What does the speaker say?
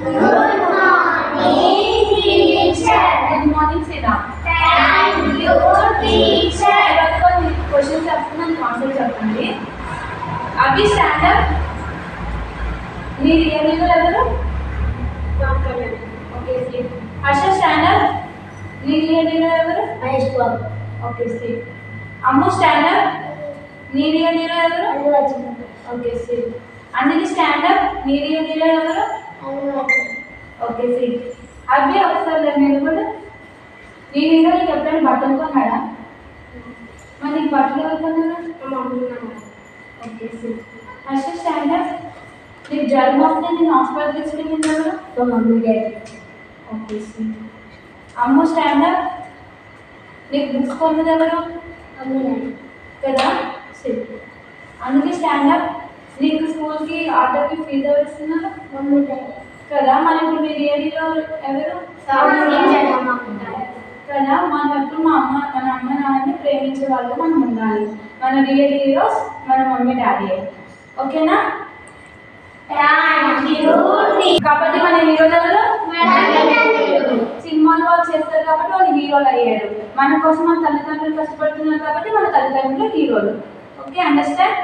Good morning, teacher. Good morning, Sita. Thank you, teacher. Questions చెప్తున్నాను, answer చెప్పండి. అవి stand up. మీ real name ఎవరు? Okay sleep. Harsha stand up. మీ real name ఎవరు? Mahesh Babu. Okay sleep. Ammu stand up. మీ real name ఎవరు? Allu Arjun. Okay sleep. Anjali stand up. మీ రియల్ నేమ్ ఎవరు? అల్లు అర్జున్. Okay sleep. అవి ఒకసారి నేను కూడా నీ హీరో నీకు ఎప్పుడైనా బట్టలు కొన్నాడా? మరి నీకు బట్టలు ఎవరు కొన్నారా? Okay sleep. Harsha stand up. నీకు జ్వరం వస్తే నేను హాస్పిటల్ తీసుకెళ్ళింది ఎవరు? మా mummy daddy. Okay sleep. Ammu stand up. నీకు బుక్స్ కొన్నది ఎవరు? Mummy daddy. కదా స్లీప్. అందుకే స్టాండ్ అప్. నీకు స్కూల్కి ఆటోకి ఫీజు ఎవరు ఇస్తున్నారు? Mummy daddy. కదా మన ఇప్పుడు మీ రియలీలో ఎవరు? కదా మనం ఎప్పుడు మన అమ్మ నాన్నని ప్రేమించే వాళ్ళు మనం ఉండాలి. మన రియల్ హీరోస్ మన మమ్మీ డాడీ. ఓకేనా? కాబట్టి మన హీరోలు ఎవరు? సినిమాలు వాళ్ళు చేస్తారు కాబట్టి వాళ్ళు హీరోలు అయ్యారు. మన కోసం మన తల్లిదండ్రులు కష్టపడుతున్నారు కాబట్టి మన తల్లిదండ్రులు హీరోలు. Okay, understand?